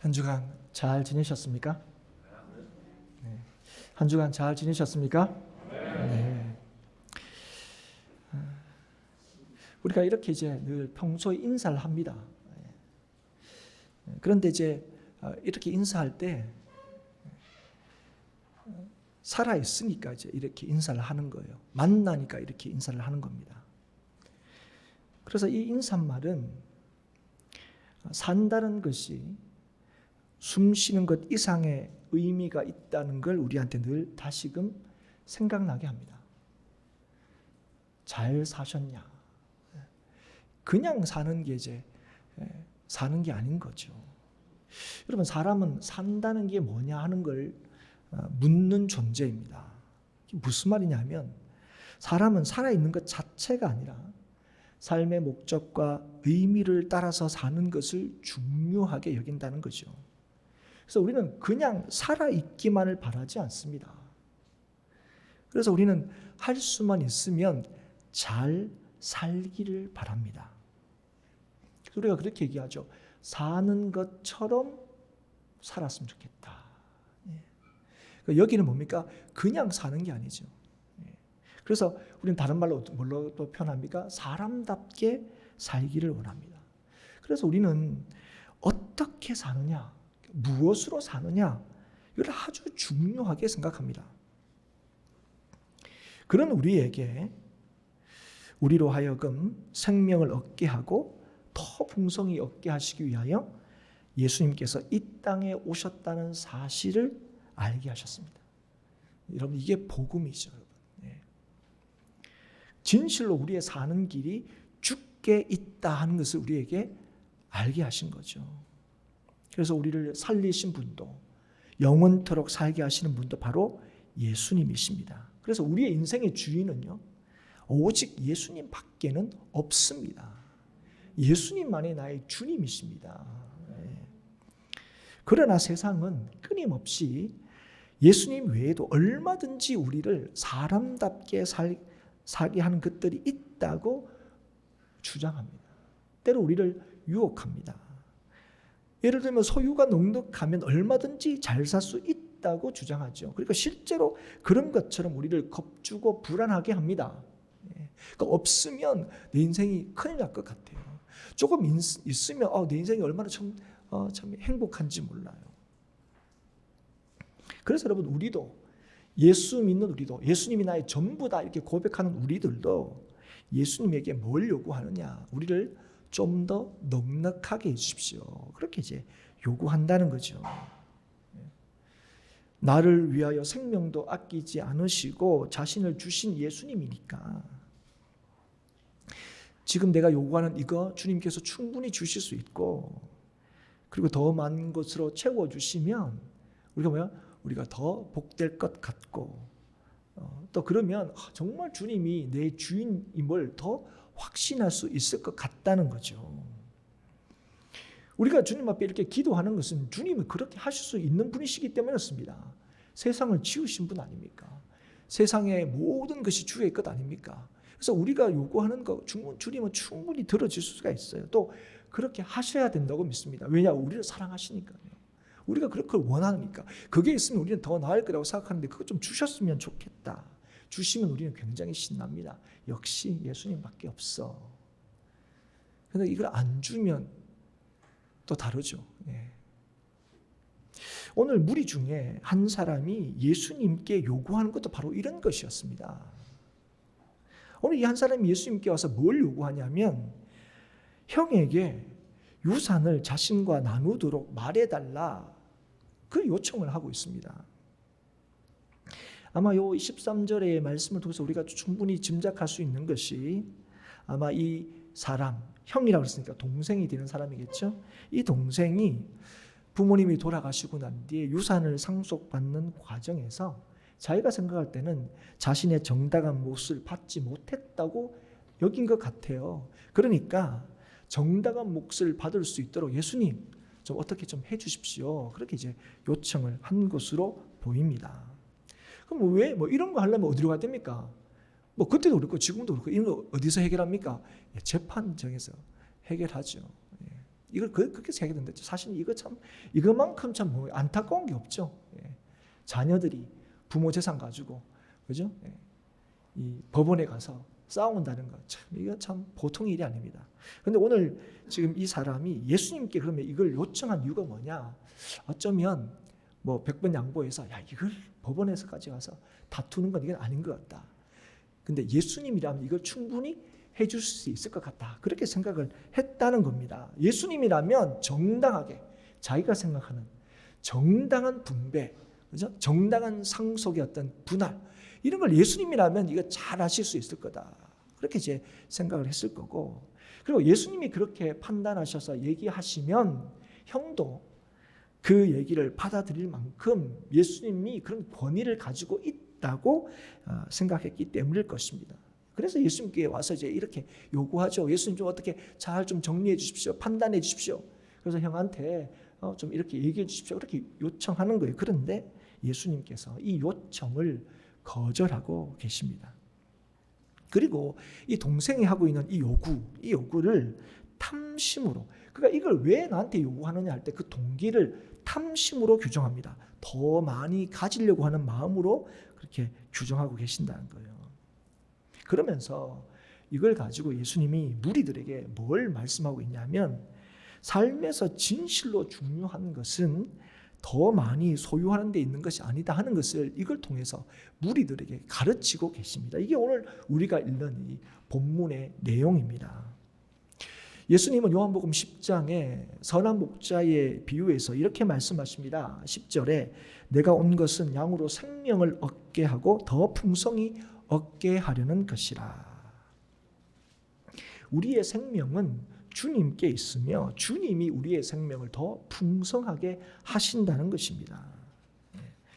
한 주간 잘 지내셨습니까? 네. 한 주간 잘 지내셨습니까? 네. 우리가 이렇게 이제 늘 평소에 인사를 합니다. 그런데 이제 이렇게 인사할 때 살아 있으니까 이제 이렇게 인사를 하는 거예요. 만나니까 이렇게 인사를 하는 겁니다. 그래서 이 인사말은 산다는 것이 숨 쉬는 것 이상의 의미가 있다는 걸 우리한테 늘 다시금 생각나게 합니다. 잘 사셨냐? 그냥 사는 게 이제 사는 게 아닌 거죠. 여러분, 사람은 산다는 게 뭐냐 하는 걸 묻는 존재입니다. 무슨 말이냐면 사람은 살아있는 것 자체가 아니라 삶의 목적과 의미를 따라서 사는 것을 중요하게 여긴다는 거죠. 그래서 우리는 그냥 살아있기만을 바라지 않습니다. 그래서 우리는 할 수만 있으면 잘 살기를 바랍니다. 우리가 그렇게 얘기하죠. 사는 것처럼 살았으면 좋겠다. 여기는 뭡니까? 그냥 사는 게 아니죠. 그래서 우리는 다른 말로 뭘로 또 표현합니까? 사람답게 살기를 원합니다. 그래서 우리는 어떻게 사느냐, 무엇으로 사느냐, 이걸 아주 중요하게 생각합니다. 그런 우리에게 우리로 하여금 생명을 얻게 하고 더 풍성히 얻게 하시기 위하여 예수님께서 이 땅에 오셨다는 사실을 알게 하셨습니다. 여러분, 이게 복음이죠. 여러분. 진실로 우리의 사는 길이 죽게 있다 하는 것을 우리에게 알게 하신 거죠. 그래서 우리를 살리신 분도 영원토록 살게 하시는 분도 바로 예수님이십니다. 그래서 우리의 인생의 주인은요, 오직 예수님 밖에는 없습니다. 예수님만이 나의 주님이십니다. 그러나 세상은 끊임없이 예수님 외에도 얼마든지 우리를 사람답게 살게 하는 것들이 있다고 주장합니다. 때로 우리를 유혹합니다. 예를 들면 소유가 넉넉하면 얼마든지 잘 살 수 있다고 주장하죠. 그러니까 실제로 그런 것처럼 우리를 겁주고 불안하게 합니다. 그러니까 없으면 내 인생이 큰일 날 것 같아요. 조금 있으면 내 인생이 얼마나 참 행복한지 몰라요. 그래서 여러분, 우리도 예수 믿는 우리도 예수님이 나의 전부다 이렇게 고백하는 우리들도 예수님에게 뭘 요구하느냐? 우리를 좀 더 넉넉하게 해주십시오. 그렇게 이제 요구한다는 거죠. 나를 위하여 생명도 아끼지 않으시고 자신을 주신 예수님이니까 지금 내가 요구하는 이거 주님께서 충분히 주실 수 있고, 그리고 더 많은 것으로 채워주시면 우리가 더 복될 것 같고, 또 그러면 정말 주님이 내 주인임을 더 확신할 수 있을 것 같다는 거죠. 우리가 주님 앞에 이렇게 기도하는 것은 주님이 그렇게 하실 수 있는 분이시기 때문이었습니다. 세상을 지으신 분 아닙니까? 세상의 모든 것이 주의 것 아닙니까? 그래서 우리가 요구하는 거 주님은 충분히 들어줄 수가 있어요. 또 그렇게 하셔야 된다고 믿습니다. 왜냐하면 우리를 사랑하시니까요. 우리가 그렇게 원하니까. 그게 있으면 우리는 더 나을 거라고 생각하는데 그거 좀 주셨으면 좋겠다. 주시면 우리는 굉장히 신납니다. 역시 예수님밖에 없어. 그런데 이걸 안 주면 또 다르죠. 오늘 무리 중에 한 사람이 예수님께 요구하는 것도 바로 이런 것이었습니다. 오늘 이 한 사람이 예수님께 와서 뭘 요구하냐면 형에게 유산을 자신과 나누도록 말해달라, 그 요청을 하고 있습니다. 아마 요 23절의 말씀을 통해서 우리가 충분히 짐작할 수 있는 것이 아마 이 사람, 형이라고 했으니까 동생이 되는 사람이겠죠. 이 동생이 부모님이 돌아가시고 난 뒤에 유산을 상속받는 과정에서 자기가 생각할 때는 자신의 정당한 몫을 받지 못했다고 여긴 것 같아요. 그러니까 정당한 몫을 받을 수 있도록 예수님 좀 어떻게 좀 해주십시오. 그렇게 이제 요청을 한 것으로 보입니다. 그럼 왜 이런 거 하려면 어디로 가야 됩니까? 그때도 그렇고 지금도 그렇고 이런 거 어디서 해결합니까? 재판정에서 해결하죠. 이걸 그렇게 생각이 든다. 사실 이것만큼 참 안타까운 게 없죠. 자녀들이 부모 재산 가지고, 그죠? 이 법원에 가서 싸운다는 것, 참 이거 참 보통 일이 아닙니다. 그런데 오늘 지금 이 사람이 예수님께 그러면 이걸 요청한 이유가 뭐냐? 어쩌면 뭐 100번 양보해서 야 이걸 법원에서까지 가서 다투는 건 이건 아닌 것 같다. 근데 예수님이라면 이걸 충분히 해줄 수 있을 것 같다. 그렇게 생각을 했다는 겁니다. 예수님이라면 정당하게 자기가 생각하는 정당한 분배, 그죠? 정당한 상속의 어떤 분할, 이런 걸 예수님이라면 이거 잘 하실 수 있을 거다. 그렇게 이제 생각을 했을 거고, 그리고 예수님이 그렇게 판단하셔서 얘기하시면 형도 그 얘기를 받아들일 만큼 예수님이 그런 권위를 가지고 있다고 생각했기 때문일 것입니다. 그래서 예수님께 와서 이제 이렇게 요구하죠. 예수님 좀 어떻게 잘 좀 정리해 주십시오. 판단해 주십시오. 그래서 형한테 좀 이렇게 얘기해 주십시오. 그렇게 요청하는 거예요. 그런데 예수님께서 이 요청을 거절하고 계십니다. 그리고 이 동생이 하고 있는 이 요구를 탐심으로, 그러니까 이걸 왜 나한테 요구하느냐 할 때 그 동기를 탐심으로 규정합니다. 더 많이 가지려고 하는 마음으로 그렇게 규정하고 계신다는 거예요. 그러면서 이걸 가지고 예수님이 무리들에게 뭘 말씀하고 있냐면, 삶에서 진실로 중요한 것은 더 많이 소유하는 데 있는 것이 아니다 하는 것을 이걸 통해서 무리들에게 가르치고 계십니다. 이게 오늘 우리가 읽는 이 본문의 내용입니다. 예수님은 요한복음 10장에 선한 목자의 비유에서 이렇게 말씀하십니다. 10절에 내가 온 것은 양으로 생명을 얻게 하고 더 풍성히 얻게 하려는 것이라. 우리의 생명은 주님께 있으며 주님이 우리의 생명을 더 풍성하게 하신다는 것입니다.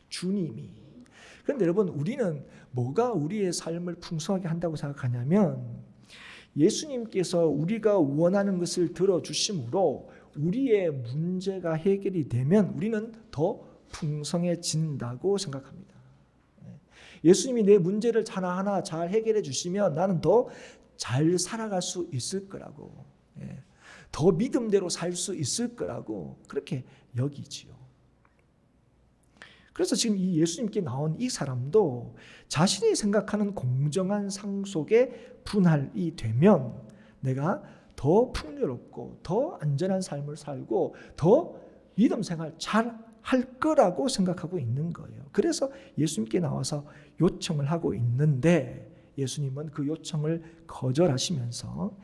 주님이. 그런데 여러분, 우리는 뭐가 우리의 삶을 풍성하게 한다고 생각하냐면, 예수님께서 우리가 원하는 것을 들어주심으로 우리의 문제가 해결이 되면 우리는 더 풍성해진다고 생각합니다. 예수님이 내 문제를 하나하나 잘 해결해 주시면 나는 더 잘 살아갈 수 있을 거라고, 더 믿음대로 살 수 있을 거라고 그렇게 여기지요. 그래서 지금 이 예수님께 나온 이 사람도 자신이 생각하는 공정한 상속의 분할이 되면 내가 더 풍요롭고 더 안전한 삶을 살고 더 믿음 생활 잘 할 거라고 생각하고 있는 거예요. 그래서 예수님께 나와서 요청을 하고 있는데, 예수님은 그 요청을 거절하시면서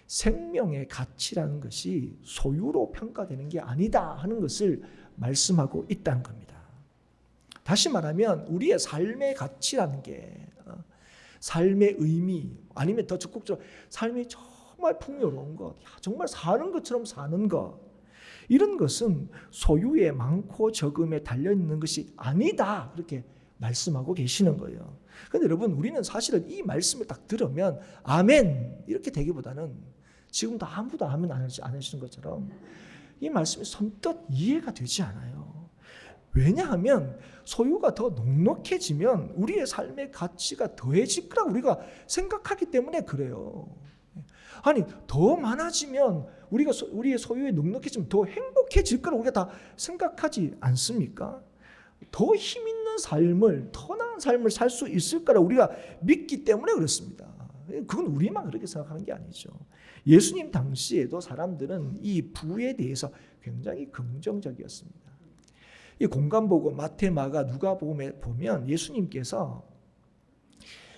생명의 가치라는 것이 소유로 평가되는 게 아니다 하는 것을 말씀하고 있다는 겁니다. 다시 말하면 우리의 삶의 가치라는 게, 삶의 의미, 아니면 더 적극적으로 삶이 정말 풍요로운 것, 정말 사는 것처럼 사는 것, 이런 것은 소유의 많고 적음에 달려있는 것이 아니다, 그렇게 말씀하고 계시는 거예요. 그런데 여러분, 우리는 사실은 이 말씀을 딱 들으면 아멘 이렇게 되기보다는 지금도 아무도 아멘 안 하시는 것처럼 이 말씀이 선뜻 이해가 되지 않아요. 왜냐하면 소유가 더 넉넉해지면 우리의 삶의 가치가 더해질 거라고 우리가 생각하기 때문에 그래요. 아니, 더 많아지면 우리의 소유에 넉넉해지면 더 행복해질 거라고 우리가 다 생각하지 않습니까? 더 힘 있는 삶을, 더 나은 삶을 살 수 있을 거라고 우리가 믿기 때문에 그렇습니다. 그건 우리만 그렇게 생각하는 게 아니죠. 예수님 당시에도 사람들은 이 부에 대해서 굉장히 긍정적이었습니다. 이 공간복음 마태, 마가, 누가복음에 보면 예수님께서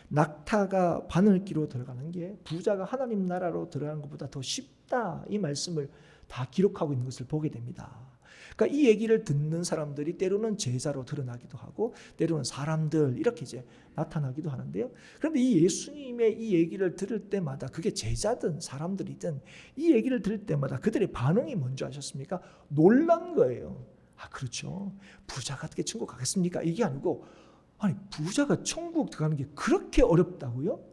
낙타가 바늘기로 들어가는 게 부자가 하나님 나라로 들어가는 것보다 더 쉽다, 이 말씀을 다 기록하고 있는 것을 보게 됩니다. 그러니까 이 얘기를 듣는 사람들이 때로는 제자로 드러나기도 하고 때로는 사람들 이렇게 이제 나타나기도 하는데요. 그런데 이 예수님의 이 얘기를 들을 때마다, 그게 제자든 사람들이든 이 얘기를 들을 때마다 그들의 반응이 뭔지 아셨습니까? 놀란 거예요. 아, 그렇죠. 부자가 어떻게 천국 가겠습니까? 이게 아니고, 아니, 부자가 천국 들어가는 게 그렇게 어렵다고요?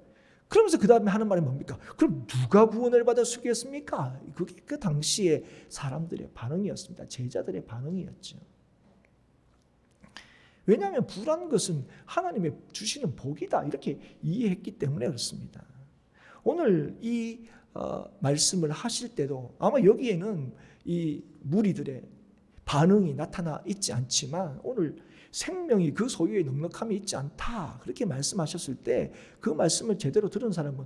그러면서 그 다음에 하는 말이 뭡니까? 그럼 누가 구원을 받을 수 있겠습니까? 그게 그 당시에 사람들의 반응이었습니다. 제자들의 반응이었죠. 왜냐하면 부라는 것은 하나님의 주시는 복이다, 이렇게 이해했기 때문에 그렇습니다. 오늘 이 말씀을 하실 때도 아마 여기에는 이 무리들의 반응이 나타나 있지 않지만 오늘 생명이 그 소유의 넉넉함이 있지 않다 그렇게 말씀하셨을 때 그 말씀을 제대로 들은 사람은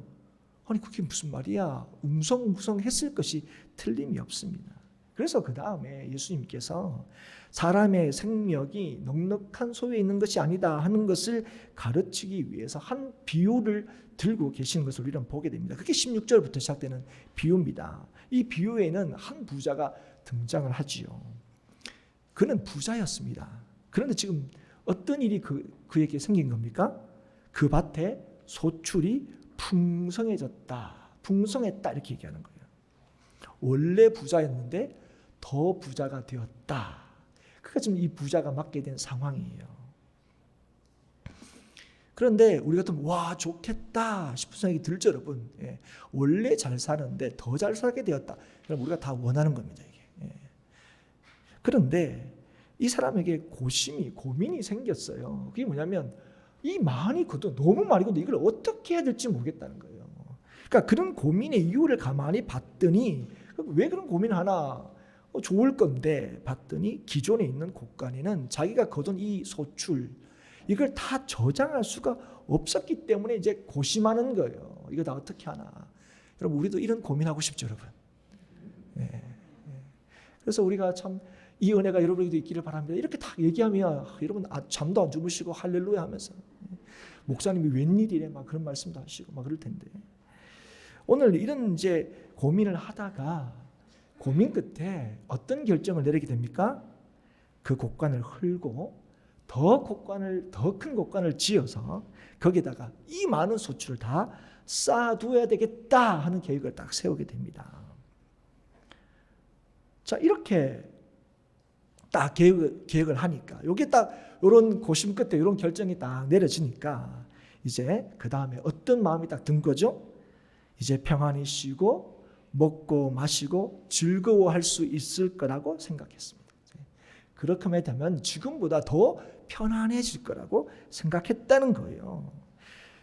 아니 그게 무슨 말이야 웅성웅성했을 것이 틀림이 없습니다. 그래서 그 다음에 예수님께서 사람의 생명이 넉넉한 소유에 있는 것이 아니다 하는 것을 가르치기 위해서 한 비유를 들고 계시는 것을 우리는 보게 됩니다. 그게 16절부터 시작되는 비유입니다. 이 비유에는 한 부자가 등장을 하지요. 그는 부자였습니다. 그런데 지금 어떤 일이 그에게 생긴 겁니까? 그 밭에 소출이 풍성해졌다. 풍성했다 이렇게 얘기하는 거예요. 원래 부자였는데 더 부자가 되었다. 그러니까 지금 이 부자가 맞게 된 상황이에요. 그런데 우리 같으면 와 좋겠다 싶은 생각이 들죠 여러분. 원래 잘 사는데 더 잘 살게 되었다. 그럼 우리가 다 원하는 겁니다. 이게. 그런데 이 사람에게 고민이 생겼어요. 그게 뭐냐면 이 많이 거둬 너무 많이 거둬 이걸 어떻게 해야 될지 모르겠다는 거예요. 그러니까 그런 고민의 이유를 가만히 봤더니 왜 그런 고민을 하나 좋을 건데 봤더니 기존에 있는 곳간에는 자기가 거둔 이 소출 이걸 다 저장할 수가 없었기 때문에 이제 고심하는 거예요. 이거 다 어떻게 하나. 여러분 우리도 이런 고민하고 싶죠 여러분. 그래서 우리가 참 이 은혜가 여러분에게도 있기를 바랍니다. 이렇게 딱 얘기하면 여러분 잠도 안 주무시고 할렐루야 하면서 목사님이 웬일이래 막 그런 말씀도 하시고 막 그럴 텐데 오늘 이런 이제 고민을 하다가 고민 끝에 어떤 결정을 내리게 됩니까? 그 곳간을 헐고 더 큰 곳간을 지어서 거기다가 이 많은 소출을 다 쌓아두어야 되겠다 하는 계획을 딱 세우게 됩니다. 자 이렇게 딱 계획을 하니까 이게 딱 이런 고심 끝에 이런 결정이 딱 내려지니까 이제 그 다음에 어떤 마음이 딱 든 거죠? 이제 평안히 쉬고 먹고 마시고 즐거워할 수 있을 거라고 생각했습니다. 그렇게 되면 지금보다 더 편안해질 거라고 생각했다는 거예요.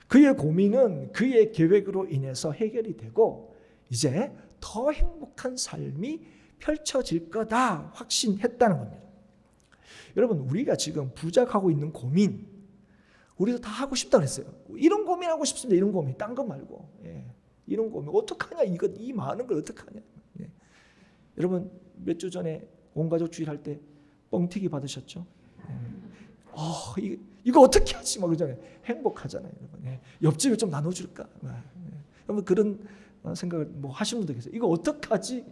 그의 고민은 그의 계획으로 인해서 해결이 되고 이제 더 행복한 삶이 펼쳐질 거다 확신했다는 겁니다. 여러분 우리가 지금 부작하고 있는 고민 우리도 다 하고 싶다 그랬어요. 이런 고민하고 싶습니다. 이런 고민 딴 거 말고 이런 고민 어떡하냐 이 많은 걸 어떡하냐. 여러분 몇 주 전에 온가족 주일 때 뻥튀기 받으셨죠? 이거 어떻게 하지? 막 그러잖아요. 행복하잖아요. 여러분. 옆집에 좀 나눠줄까? 여러분 그런 생각을 뭐 하시는 분도 계세요. 이거 어떡하지?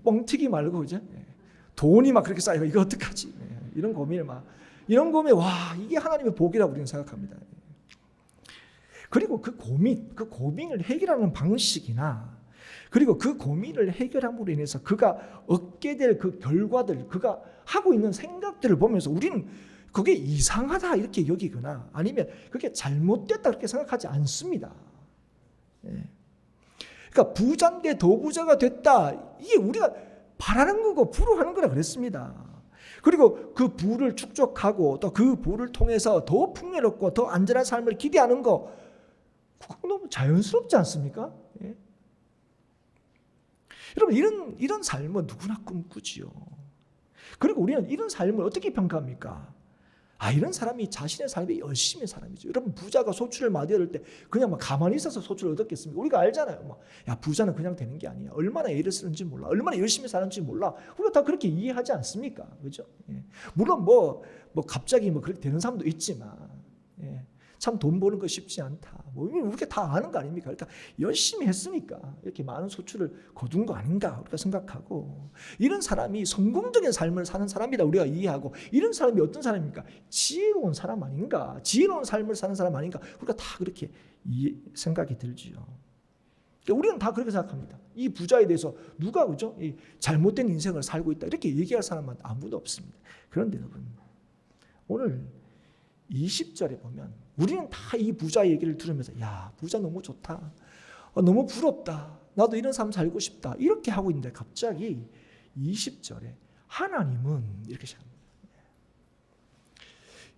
뻥튀기 말고 그죠? 돈이 막 그렇게 쌓이고 이거 어떡하지? 이런 고민을 이런 고민 와 이게 하나님의 복이라고 우리는 생각합니다. 그리고 그 고민을 해결하는 방식이나 그리고 그 고민을 해결함으로 인해서 그가 얻게 될 그 결과들 그가 하고 있는 생각들을 보면서 우리는 그게 이상하다 이렇게 여기거나 아니면 그게 잘못됐다 그렇게 생각하지 않습니다. 그러니까 부자인데 더 부자가 됐다. 이게 우리가 바라는 거고 부러워하는 거라 그랬습니다. 그리고 그 부를 축적하고 또 그 부를 통해서 더 풍요롭고 더 안전한 삶을 기대하는 거 그거 너무 자연스럽지 않습니까? 여러분 이런 삶은 누구나 꿈꾸지요. 그리고 우리는 이런 삶을 어떻게 평가합니까? 이런 사람이 자신의 삶에 열심히 사람이죠. 여러분 부자가 소출을 많이 얻을 때 그냥 막 가만히 있어서 소출을 얻었겠습니까? 우리가 알잖아요. 야 부자는 그냥 되는 게 아니야. 얼마나 애를 쓰는지 몰라. 얼마나 열심히 사는지 몰라. 우리가 다 그렇게 이해하지 않습니까? 그렇죠? 물론 뭐 갑자기 그렇게 되는 사람도 있지만 참 돈 버는 거 쉽지 않다. 우리가 다 아는 거 아닙니까? 그러니까 열심히 했으니까 이렇게 많은 소출을 거둔 거 아닌가 우리가 생각하고 이런 사람이 성공적인 삶을 사는 사람이다 우리가 이해하고 이런 사람이 어떤 사람입니까? 지혜로운 사람 아닌가? 지혜로운 삶을 사는 사람 아닌가? 우리가 다 그렇게 생각이 들지요. 그러니까 우리는 다 그렇게 생각합니다. 이 부자에 대해서 누가 그죠? 이 잘못된 인생을 살고 있다 이렇게 얘기할 사람은 아무도 없습니다. 그런데 여러분 오늘 20절에 보면 우리는 다 이 부자 얘기를 들으면서 야 부자 너무 좋다. 너무 부럽다. 나도 이런 삶 살고 싶다. 이렇게 하고 있는데 갑자기 20절에 하나님은 이렇게 시작합니다.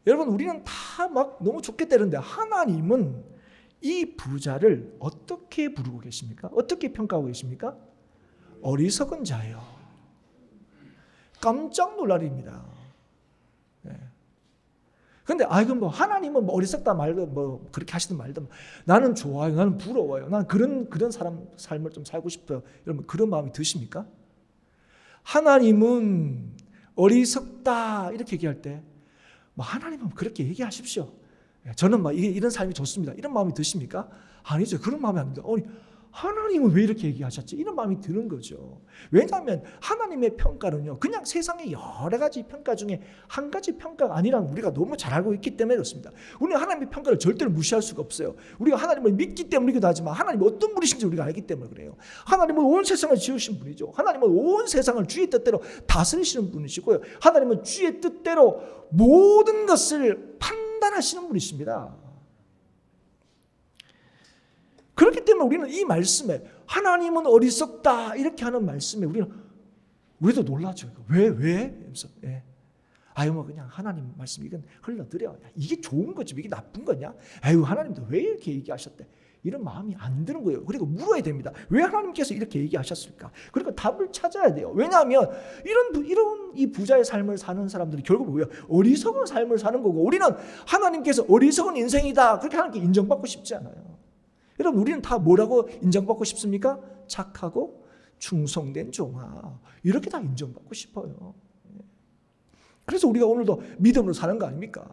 여러분 우리는 다 막 너무 좋겠다 이러는데 하나님은 이 부자를 어떻게 부르고 계십니까? 어떻게 평가하고 계십니까? 어리석은 자예요. 깜짝 놀랄입니다. 근데 뭐 하나님은 뭐 어리석다 말든 뭐 그렇게 하시든 말든 나는 좋아요. 나는 부러워요. 나는 그런 사람 삶을 좀 살고 싶어요. 여러분 그런 마음이 드십니까? 하나님은 어리석다 이렇게 얘기할 때 뭐 하나님은 그렇게 얘기하십시오. 저는 막 이런 삶이 좋습니다. 이런 마음이 드십니까? 아니죠. 그런 마음이 안 듭니다. 하나님은 왜 이렇게 얘기하셨지? 이런 마음이 드는 거죠. 왜냐하면 하나님의 평가는요, 그냥 세상의 여러 가지 평가 중에 한 가지 평가가 아니라는 우리가 너무 잘 알고 있기 때문에 그렇습니다. 우리는 하나님의 평가를 절대로 무시할 수가 없어요. 우리가 하나님을 믿기 때문이기도 하지만 하나님이 어떤 분이신지 우리가 알기 때문에 그래요. 하나님은 온 세상을 지으신 분이죠. 하나님은 온 세상을 주의 뜻대로 다스리시는 분이시고요. 하나님은 주의 뜻대로 모든 것을 판단하시는 분이십니다. 그렇기 때문에 우리는 이 말씀에 하나님은 어리석다 이렇게 하는 말씀에 우리도 놀라죠. 왜? 하면서 뭐 그냥 하나님 말씀 이건 흘러들여. 이게 좋은 거지 이게 나쁜 거냐? 하나님도 왜 이렇게 얘기하셨대? 이런 마음이 안 드는 거예요. 그리고 물어야 됩니다. 왜 하나님께서 이렇게 얘기하셨을까? 그러니까 답을 찾아야 돼요. 왜냐하면 이런 이 부자의 삶을 사는 사람들이 결국 뭐예요? 어리석은 삶을 사는 거고 우리는 하나님께서 어리석은 인생이다 그렇게 하나님께 인정받고 싶지 않아요. 여러분 우리는 다 뭐라고 인정받고 싶습니까? 착하고 충성된 종아 이렇게 다 인정받고 싶어요. 그래서 우리가 오늘도 믿음으로 사는 거 아닙니까?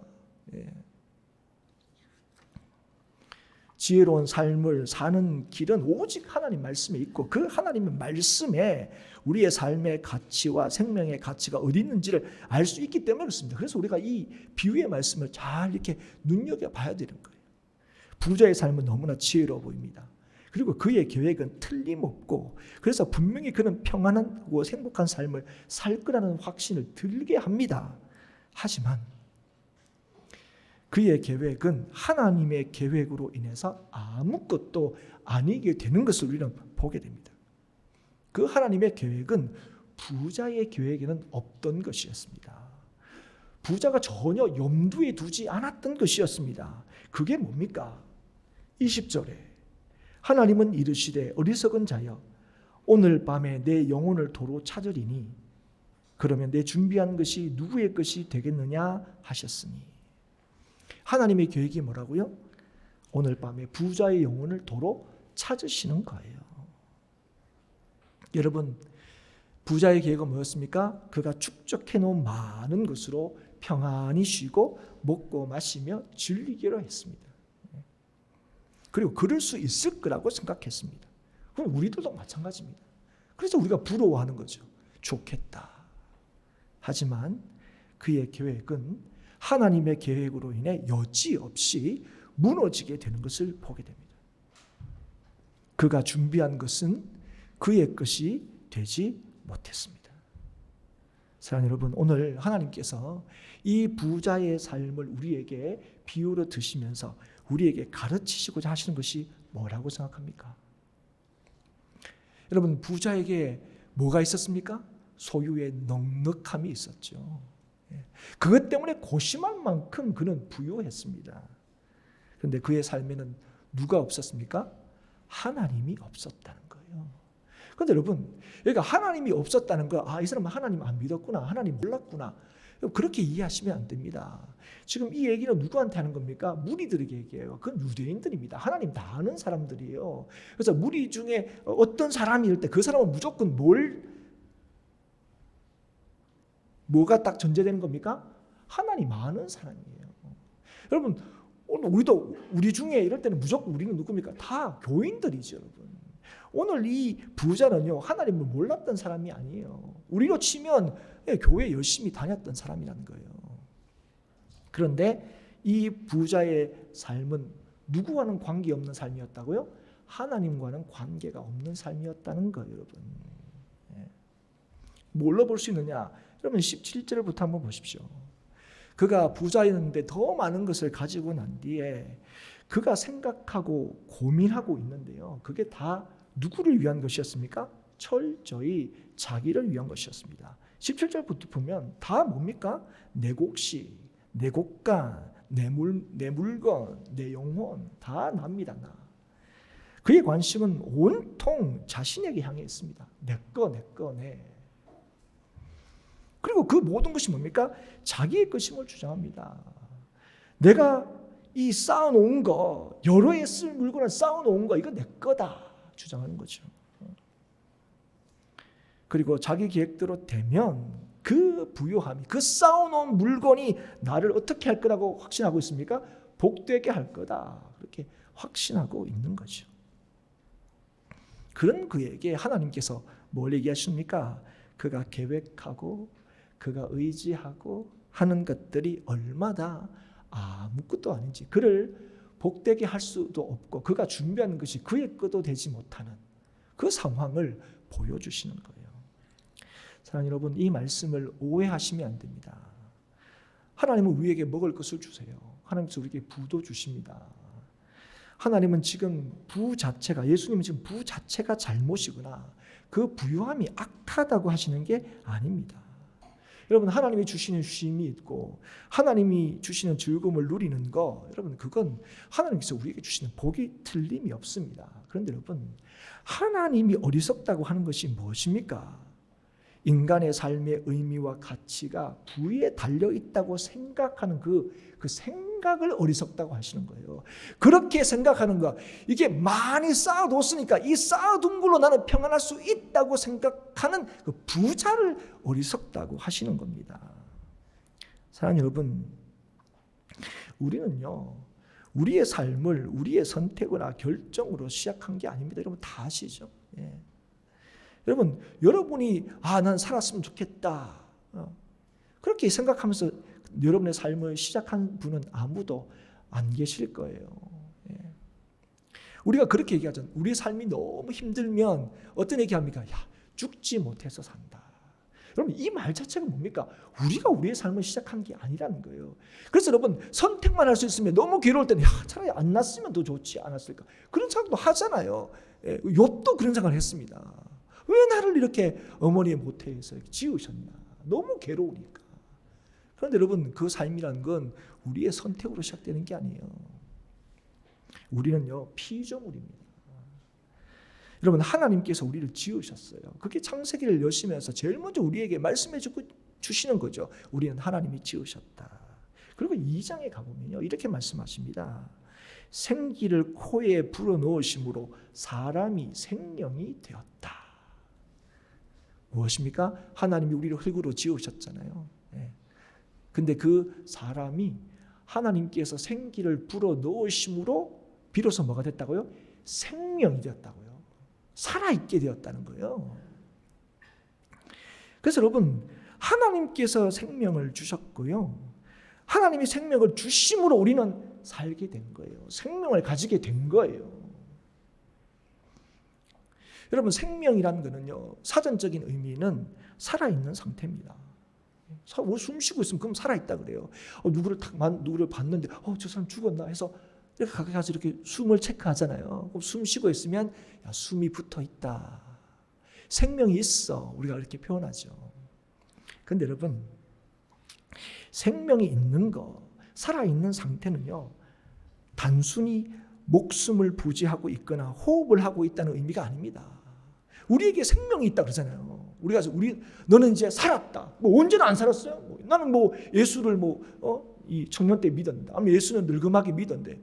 지혜로운 삶을 사는 길은 오직 하나님 말씀에 있고 그 하나님의 말씀에 우리의 삶의 가치와 생명의 가치가 어디 있는지를 알 수 있기 때문에 그렇습니다. 그래서 우리가 이 비유의 말씀을 잘 이렇게 눈여겨봐야 되는 거예요. 부자의 삶은 너무나 지혜로워 보입니다. 그리고 그의 계획은 틀림없고 그래서 분명히 그는 평안하고 행복한 삶을 살 거라는 확신을 들게 합니다. 하지만 그의 계획은 하나님의 계획으로 인해서 아무것도 아니게 되는 것을 우리는 보게 됩니다. 그 하나님의 계획은 부자의 계획에는 없던 것이었습니다. 부자가 전혀 염두에 두지 않았던 것이었습니다. 그게 뭡니까? 20절에 하나님은 이르시되 어리석은 자여 오늘 밤에 내 영혼을 도로 찾으리니 그러면 내 준비한 것이 누구의 것이 되겠느냐 하셨으니 하나님의 계획이 뭐라고요? 오늘 밤에 부자의 영혼을 도로 찾으시는 거예요. 여러분 부자의 계획은 뭐였습니까? 그가 축적해 놓은 많은 것으로 평안히 쉬고 먹고 마시며 즐기기로 했습니다. 그리고 그럴 수 있을 거라고 생각했습니다. 그럼 우리들도 마찬가지입니다. 그래서 우리가 부러워하는 거죠. 좋겠다. 하지만 그의 계획은 하나님의 계획으로 인해 여지없이 무너지게 되는 것을 보게 됩니다. 그가 준비한 것은 그의 것이 되지 못했습니다. 사랑하는 여러분, 오늘 하나님께서 이 부자의 삶을 우리에게 비유로 드시면서 우리에게 가르치시고자 하시는 것이 뭐라고 생각합니까? 여러분 부자에게 뭐가 있었습니까? 소유의 넉넉함이 있었죠. 그것 때문에 고심할 만큼 그는 부유했습니다. 그런데 그의 삶에는 누가 없었습니까? 하나님이 없었다는 거예요. 그런데 여러분 여기가 하나님이 없었다는 거, 이 사람은 하나님 안 믿었구나, 하나님 몰랐구나, 그렇게 이해하시면 안 됩니다. 지금 이 얘기는 누구한테 하는 겁니까? 무리들에게 얘기해요. 그건 유대인들입니다. 하나님 다 아는 사람들이에요. 그래서 무리 중에 어떤 사람이 일 때 그 사람은 무조건 뭐가 딱 전제되는 겁니까? 하나님 아는 사람이에요. 여러분 오늘 우리 중에 이럴 때는 무조건 우리는 누굽니까? 다 교인들이죠, 여러분. 오늘 이 부자는요 하나님을 몰랐던 사람이 아니에요. 우리로 치면 교회 열심히 다녔던 사람이라는 거예요. 그런데 이 부자의 삶은 누구와는 관계없는 삶이었다고요? 하나님과는 관계가 없는 삶이었다는 거예요, 여러분. 뭘로 볼 수 있느냐? 여러분 17절부터 한번 보십시오. 그가 부자였는데 더 많은 것을 가지고 난 뒤에 그가 생각하고 고민하고 있는데요. 그게 다 누구를 위한 것이었습니까? 철저히 자기를 위한 것이었습니다. 17절부터 보면 다 뭡니까? 내 곡식, 내 곡간, 내 물건, 내 영혼 다 납니다. 나. 그의 관심은 온통 자신에게 향해 있습니다. 내 거, 내. 그리고 그 모든 것이 뭡니까? 자기의 것임을 주장합니다. 내가 이 쌓아놓은 거, 여러 해 쓸 물건을 쌓아놓은 거, 이거 내 거다 주장하는 거죠. 그리고 자기 계획대로 되면 그 부요함이, 그 쌓아놓은 물건이 나를 어떻게 할 거라고 확신하고 있습니까? 복되게 할 거다. 그렇게 확신하고 있는 거죠. 그런 그에게 하나님께서 뭘 얘기하십니까? 그가 계획하고 그가 의지하고 하는 것들이 얼마나 아무것도 아닌지, 그를 복되게 할 수도 없고 그가 준비하는 것이 그의 것도 되지 못하는 그 상황을 보여주시는 거예요. 사랑하는 여러분, 이 말씀을 오해하시면 안 됩니다. 하나님은 우리에게 먹을 것을 주세요. 하나님께서 우리에게 부도 주십니다. 하나님은 지금 부 자체가, 예수님은 지금 부 자체가 잘못이거나 그 부요함이 악하다고 하시는 게 아닙니다. 여러분, 하나님이 주시는 쉼이 있고 하나님이 주시는 즐거움을 누리는 거, 여러분, 그건 하나님께서 우리에게 주시는 복이 틀림이 없습니다. 그런데 여러분, 하나님이 어리석다고 하는 것이 무엇입니까? 인간의 삶의 의미와 가치가 부에 달려있다고 생각하는 그 생각을 어리석다고 하시는 거예요. 그렇게 생각하는 거, 이게 많이 쌓아뒀으니까 이 쌓아둔 걸로 나는 평안할 수 있다고 생각하는 그 부자를 어리석다고 하시는 겁니다. 사랑하는 여러분, 우리는요, 우리의 삶을 우리의 선택이나 결정으로 시작한 게 아닙니다. 여러분 다 아시죠? 예. 여러분, 여러분이 난 살았으면 좋겠다, 그렇게 생각하면서 여러분의 삶을 시작한 분은 아무도 안 계실 거예요. 예. 우리가 그렇게 얘기하잖아요. 우리 삶이 너무 힘들면 어떤 얘기합니까? 야, 죽지 못해서 산다. 여러분, 이 말 자체가 뭡니까? 우리가 우리의 삶을 시작한 게 아니라는 거예요. 그래서 여러분, 선택만 할 수 있으면 너무 괴로울 때는 차라리 안 났으면 더 좋지 않았을까, 그런 생각도 하잖아요. 예. 욥도 그런 생각을 했습니다. 왜 나를 이렇게 어머니의 모태에서 지으셨나? 너무 괴로우니까. 그런데 여러분, 그 삶이라는 건 우리의 선택으로 시작되는 게 아니에요. 우리는요, 피조물입니다. 여러분, 하나님께서 우리를 지으셨어요. 그게 창세기를 여시면서 제일 먼저 우리에게 말씀해 주시는 거죠. 우리는 하나님이 지으셨다. 그리고 2장에 가보면요, 이렇게 말씀하십니다. 생기를 코에 불어넣으심으로 사람이 생명이 되었다. 무엇입니까? 하나님이 우리를 흙으로 지으셨잖아요. 예. 근데 그 사람이 하나님께서 생기를 불어넣으심으로 비로소 뭐가 됐다고요? 생명이 되었다고요. 살아있게 되었다는 거예요. 그래서 여러분, 하나님께서 생명을 주셨고요, 하나님이 생명을 주심으로 우리는 살게 된 거예요. 생명을 가지게 된 거예요. 여러분, 생명이라는 것은요, 사전적인 의미는 살아있는 상태입니다. 숨 쉬고 있으면 그럼 살아있다 그래요. 누구를 봤는데 저 사람 죽었나 해서 이렇게 가서 이렇게 숨을 체크하잖아요. 그럼 숨 쉬고 있으면 숨이 붙어 있다, 생명이 있어, 우리가 이렇게 표현하죠. 그런데 여러분, 생명이 있는 거, 살아있는 상태는요, 단순히 목숨을 부지하고 있거나 호흡을 하고 있다는 의미가 아닙니다. 우리에게 생명이 있다 그러잖아요. 너는 이제 살았다. 언제는 안 살았어요? 나는 예수를 이 청년 때 믿었는데, 아니면 예수는 늙음하게 믿었는데,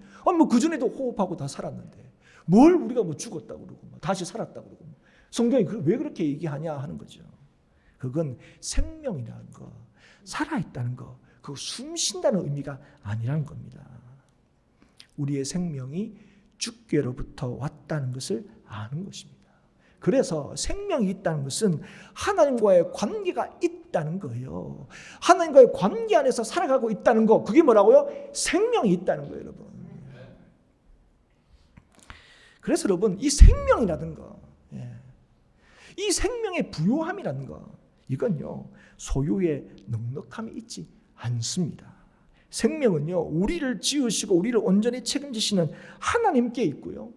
그 전에도 호흡하고 다 살았는데, 뭘 우리가 죽었다 그러고 다시 살았다 그러고, 성경이 왜 그렇게 얘기하냐 하는 거죠. 그건 생명이라는 거, 살아있다는 거, 그 숨 쉰다는 의미가 아니라는 겁니다. 우리의 생명이 주께로부터 왔다는 것을 아는 것입니다. 그래서 생명이 있다는 것은 하나님과의 관계가 있다는 거예요. 하나님과의 관계 안에서 살아가고 있다는 거, 그게 뭐라고요? 생명이 있다는 거예요, 여러분. 그래서 여러분, 이 생명이라는 거, 이 생명의 부요함이라는 거, 이건요, 소유의 넉넉함이 있지 않습니다. 생명은요, 우리를 지으시고 우리를 온전히 책임지시는 하나님께 있고요,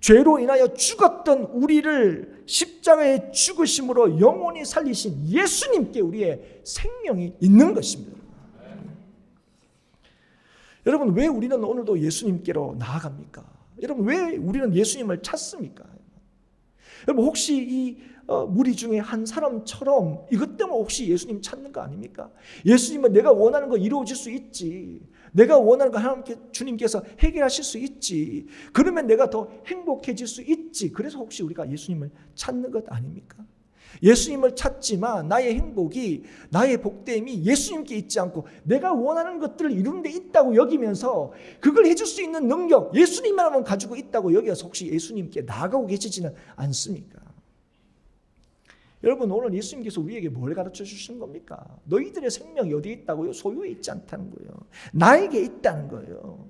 죄로 인하여 죽었던 우리를 십자가에 죽으심으로 영원히 살리신 예수님께 우리의 생명이 있는 것입니다. 여러분, 왜 우리는 오늘도 예수님께로 나아갑니까? 여러분, 왜 우리는 예수님을 찾습니까? 여러분, 혹시 이 무리 중에 한 사람처럼 이것 때문에 혹시 예수님 찾는 거 아닙니까? 예수님은 내가 원하는 거 이루어질 수 있지. 내가 원하는 거 하나님께 주님께서 해결하실 수 있지. 그러면 내가 더 행복해질 수 있지. 그래서 혹시 우리가 예수님을 찾는 것 아닙니까? 예수님을 찾지만 나의 행복이, 나의 복됨이 예수님께 있지 않고 내가 원하는 것들을 이루는 데 있다고 여기면서 그걸 해줄 수 있는 능력, 예수님만 가지고 있다고 여기서 혹시 예수님께 나아가고 계시지는 않습니까? 여러분, 오늘 예수님께서 우리에게 뭘 가르쳐 주시는 겁니까? 너희들의 생명이 어디에 있다고요? 소유에 있지 않다는 거예요. 나에게 있다는 거예요.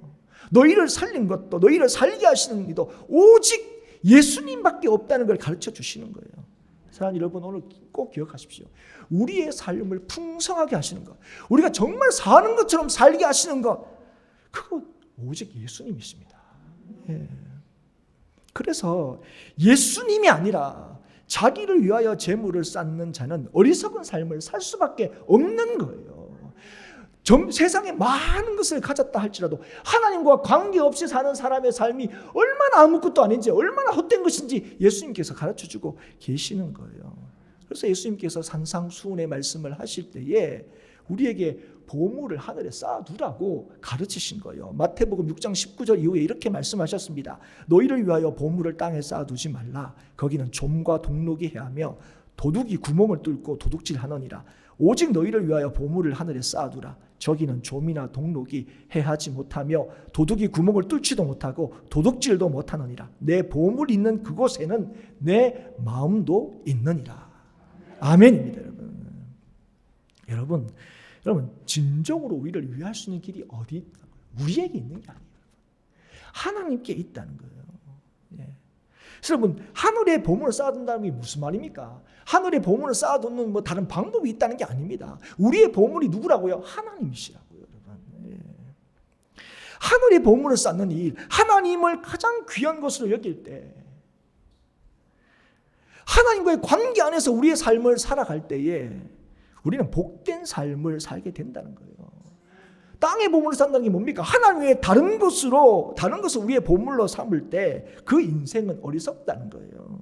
너희를 살린 것도, 너희를 살게 하시는 이도 오직 예수님밖에 없다는 걸 가르쳐 주시는 거예요. 사랑하는 여러분, 오늘 꼭 기억하십시오. 우리의 삶을 풍성하게 하시는 것, 우리가 정말 사는 것처럼 살게 하시는 것, 그거 오직 예수님이십니다. 예. 그래서 예수님이 아니라 자기를 위하여 재물을 쌓는 자는 어리석은 삶을 살 수밖에 없는 거예요. 세상에 많은 것을 가졌다 할지라도 하나님과 관계없이 사는 사람의 삶이 얼마나 아무것도 아닌지, 얼마나 헛된 것인지 예수님께서 가르쳐주고 계시는 거예요. 그래서 예수님께서 산상수훈의 말씀을 하실 때에 우리에게 보물을 하늘에 쌓아두라고 가르치신 거예요. 마태복음 6장 19절 이후에 이렇게 말씀하셨습니다. 너희를 위하여 보물을 땅에 쌓아두지 말라. 거기는 좀과 동록이 해하며 도둑이 구멍을 뚫고 도둑질하느니라. 오직 너희를 위하여 보물을 하늘에 쌓아두라. 저기는 좀이나 동록이 해하지 못하며 도둑이 구멍을 뚫지도 못하고 도둑질도 못하느니라. 내 보물 있는 그곳에는 내 마음도 있느니라. 아멘입니다, 여러분. 여러분, 진정으로 우리를 위할 수 있는 길이 어디 있다고요? 우리에게 있는 게 아니에요. 하나님께 있다는 거예요. 예. 그래서 여러분, 하늘에 보물을 쌓아둔다는 게 무슨 말입니까? 하늘에 보물을 쌓아두는 뭐 다른 방법이 있다는 게 아닙니다. 우리의 보물이 누구라고요? 하나님이시라고요, 여러분. 예. 하늘에 보물을 쌓는 일, 하나님을 가장 귀한 것으로 여길 때, 하나님과의 관계 안에서 우리의 삶을 살아갈 때에 우리는 복된 삶을 살게 된다는 거예요. 땅의 보물을 쌓는다는 게 뭡니까? 하나님 외에 다른 것을 우리의 보물로 삼을 때 그 인생은 어리석다는 거예요.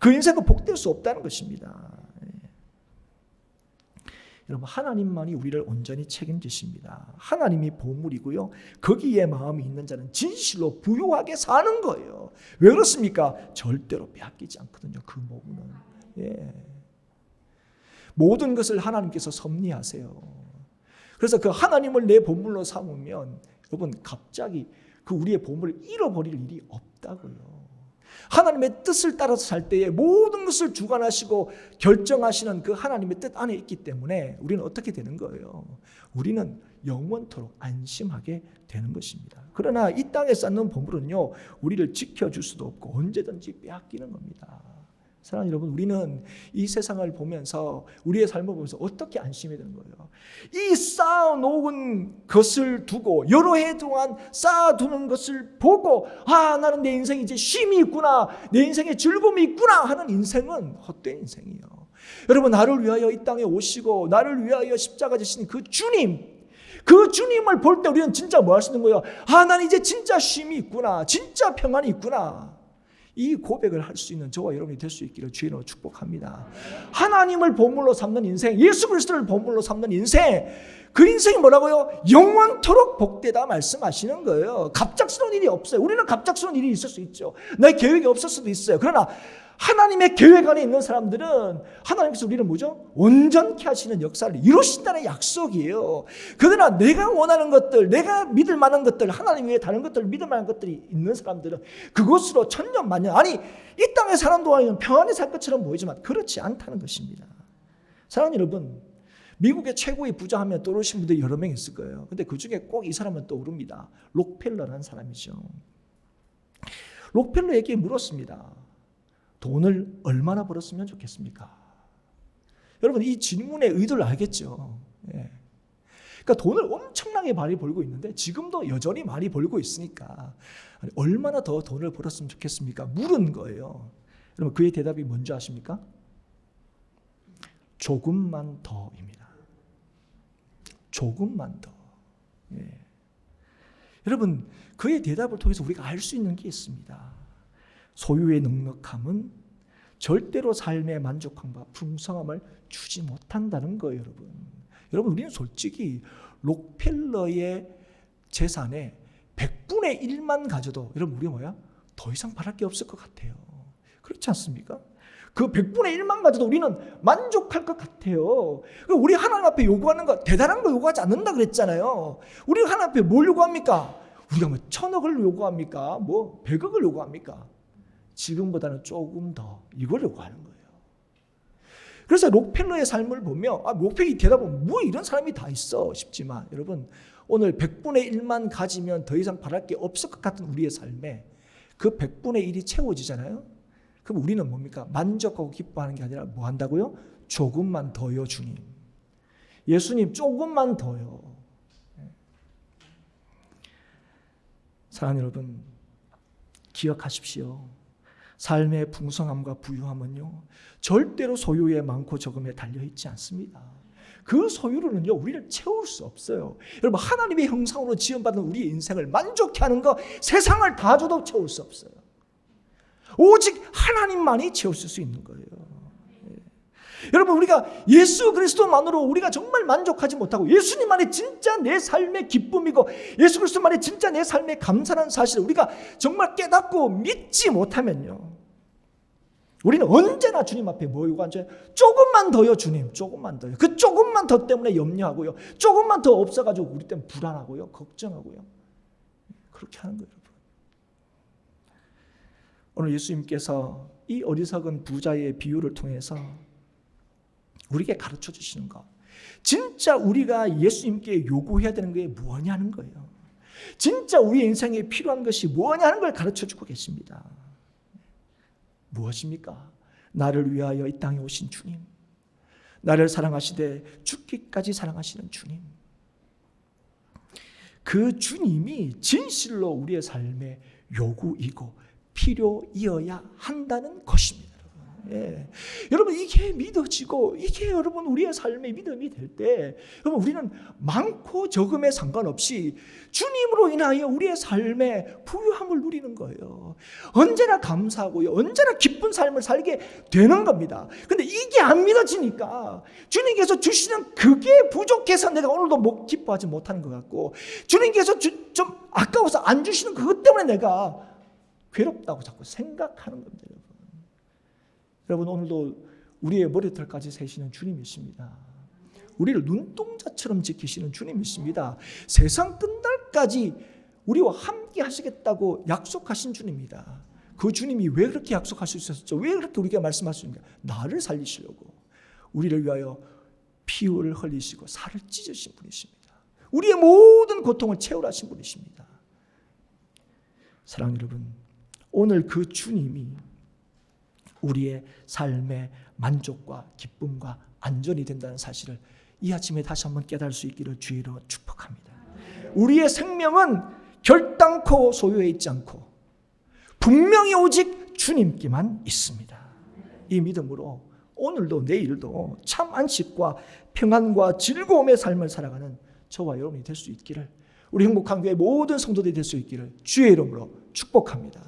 그 인생은 복될 수 없다는 것입니다. 여러분, 하나님만이 우리를 온전히 책임지십니다. 하나님이 보물이고요. 거기에 마음이 있는 자는 진실로 부유하게 사는 거예요. 왜 그렇습니까? 절대로 빼앗기지 않거든요. 그 보물은. 예. 모든 것을 하나님께서 섭리하세요. 그래서 그 하나님을 내 보물로 삼으면 여러분, 갑자기 그 우리의 보물을 잃어버릴 일이 없다고요. 하나님의 뜻을 따라서 살 때에 모든 것을 주관하시고 결정하시는 그 하나님의 뜻 안에 있기 때문에 우리는 어떻게 되는 거예요? 우리는 영원토록 안심하게 되는 것입니다. 그러나 이 땅에 쌓는 보물은요, 우리를 지켜줄 수도 없고 언제든지 빼앗기는 겁니다. 사랑하는 여러분, 우리는 이 세상을 보면서, 우리의 삶을 보면서 어떻게 안심해야 되는 거예요? 이 쌓아놓은 것을 두고, 여러 해 동안 쌓아두는 것을 보고, 나는 내 인생에 이제 쉼이 있구나, 내 인생에 즐거움이 있구나 하는 인생은 헛된 인생이에요. 여러분, 나를 위하여 이 땅에 오시고 나를 위하여 십자가 지신 그 주님, 그 주님을 볼 때 우리는 진짜 뭐 할 수 있는 거예요? 나는 이제 진짜 쉼이 있구나, 진짜 평안이 있구나. 이 고백을 할 수 있는 저와 여러분이 될 수 있기를 주의 이름으로 축복합니다. 하나님을 보물로 삼는 인생, 예수 그리스도를 보물로 삼는 인생, 그 인생이 뭐라고요? 영원토록 복되다 말씀하시는 거예요. 갑작스러운 일이 없어요. 우리는 갑작스러운 일이 있을 수 있죠. 내 계획이 없을 수도 있어요. 그러나 하나님의 계획 안에 있는 사람들은 하나님께서 우리를 뭐죠? 온전케 하시는 역사를 이루신다는 약속이에요. 그러나 내가 원하는 것들, 내가 믿을 만한 것들, 하나님 외에 다른 것들 믿을 만한 것들이 있는 사람들은 그것으로 천년만년, 아니 이 땅의 사람 동안에는 평안히 살 것처럼 보이지만 그렇지 않다는 것입니다. 사랑하는 여러분, 미국의 최고의 부자 하면 떠오르신 분들이 여러 명 있을 거예요. 근데 그 중에 꼭 이 사람은 떠오릅니다. 록펠러라는 사람이죠. 록펠러에게 물었습니다. 돈을 얼마나 벌었으면 좋겠습니까? 여러분, 이 질문의 의도를 알겠죠? 예. 그러니까 돈을 엄청나게 많이 벌고 있는데 지금도 여전히 많이 벌고 있으니까 얼마나 더 돈을 벌었으면 좋겠습니까? 물은 거예요. 여러분, 그의 대답이 뭔지 아십니까? 조금만 더입니다. 조금만 더. 예. 여러분, 그의 대답을 통해서 우리가 알 수 있는 게 있습니다. 소유의 넉넉함은 절대로 삶의 만족함과 풍성함을 주지 못한다는 거예요, 여러분. 여러분, 우리는 솔직히 록펠러의 재산의 100분의 1만 가져도 여러분, 우리가 뭐야? 더 이상 바랄 게 없을 것 같아요. 그렇지 않습니까? 그 100분의 1만 가져도 우리는 만족할 것 같아요. 우리 하나님 앞에 요구하는 거 대단한 거 요구하지 않는다 그랬잖아요. 우리 하나님 앞에 뭘 요구합니까? 우리가 뭐 1000억을 요구합니까? 뭐 100억을 요구합니까? 지금보다는 조금 더 이걸 요구하는 거예요. 그래서 록펠러의 삶을 보면 록펠이 대답은 뭐 이런 사람이 다 있어 싶지만 여러분, 오늘 100분의 1만 가지면 더 이상 바랄 게 없을 것 같은 우리의 삶에 그 100분의 1이 채워지잖아요. 그럼 우리는 뭡니까? 만족하고 기뻐하는 게 아니라 뭐 한다고요? 조금만 더요, 주님. 예수님, 조금만 더요. 사랑하는 여러분, 기억하십시오. 삶의 풍성함과 부유함은요, 절대로 소유의 많고 적음에 달려있지 않습니다. 그 소유로는요, 우리를 채울 수 없어요. 여러분, 하나님의 형상으로 지음받은 우리의 인생을 만족해 하는 거 세상을 다 줘도 채울 수 없어요. 오직 하나님만이 채우실 수 있는 거예요. 여러분, 우리가 예수 그리스도만으로 우리가 정말 만족하지 못하고 예수님만이 진짜 내 삶의 기쁨이고 예수 그리스도만이 진짜 내 삶의 감사라는 사실을 우리가 정말 깨닫고 믿지 못하면요, 우리는 언제나 주님 앞에 뭐 요구하죠? 조금만 더요, 주님. 조금만 더요. 그 조금만 더 때문에 염려하고요, 조금만 더 없어가지고 우리 때문에 불안하고요, 걱정하고요. 그렇게 하는 거예요, 여러분. 오늘 예수님께서 이 어리석은 부자의 비유를 통해서 우리에게 가르쳐 주시는 거, 진짜 우리가 예수님께 요구해야 되는 게 뭐냐는 거예요. 진짜 우리 인생에 필요한 것이 뭐냐는 걸 가르쳐 주고 계십니다. 무엇입니까? 나를 위하여 이 땅에 오신 주님, 나를 사랑하시되 죽기까지 사랑하시는 주님, 그 주님이 진실로 우리의 삶의 요구이고 필요이어야 한다는 것입니다. 예. 여러분, 이게 믿어지고 이게 여러분 우리의 삶의 믿음이 될 때 여러분, 우리는 많고 적음에 상관없이 주님으로 인하여 우리의 삶의 부유함을 누리는 거예요. 언제나 감사하고요, 언제나 기쁜 삶을 살게 되는 겁니다. 근데 이게 안 믿어지니까 주님께서 주시는 그게 부족해서 내가 오늘도 기뻐하지 못하는 것 같고, 주님께서 좀 아까워서 안 주시는 그것 때문에 내가 괴롭다고 자꾸 생각하는 겁니다. 여러분, 오늘도 우리의 머리털까지 세시는 주님이십니다. 우리를 눈동자처럼 지키시는 주님이십니다. 세상 끝날까지 우리와 함께 하시겠다고 약속하신 주님입니다. 그 주님이 왜 그렇게 약속하실 수 있었죠? 왜 그렇게 우리에게 말씀하십니까? 나를 살리시려고 우리를 위하여 피를 흘리시고 살을 찢으신 분이십니다. 우리의 모든 고통을 채우라 하신 분이십니다. 사랑하는 여러분, 오늘 그 주님이 우리의 삶의 만족과 기쁨과 안전이 된다는 사실을 이 아침에 다시 한번 깨달을 수 있기를 주의로 축복합니다. 우리의 생명은 결단코 소유해 있지 않고 분명히 오직 주님께만 있습니다. 이 믿음으로 오늘도 내일도 참 안식과 평안과 즐거움의 삶을 살아가는 저와 여러분이 될 수 있기를, 우리 행복한 교회 모든 성도들이 될 수 있기를 주의 이름으로 축복합니다.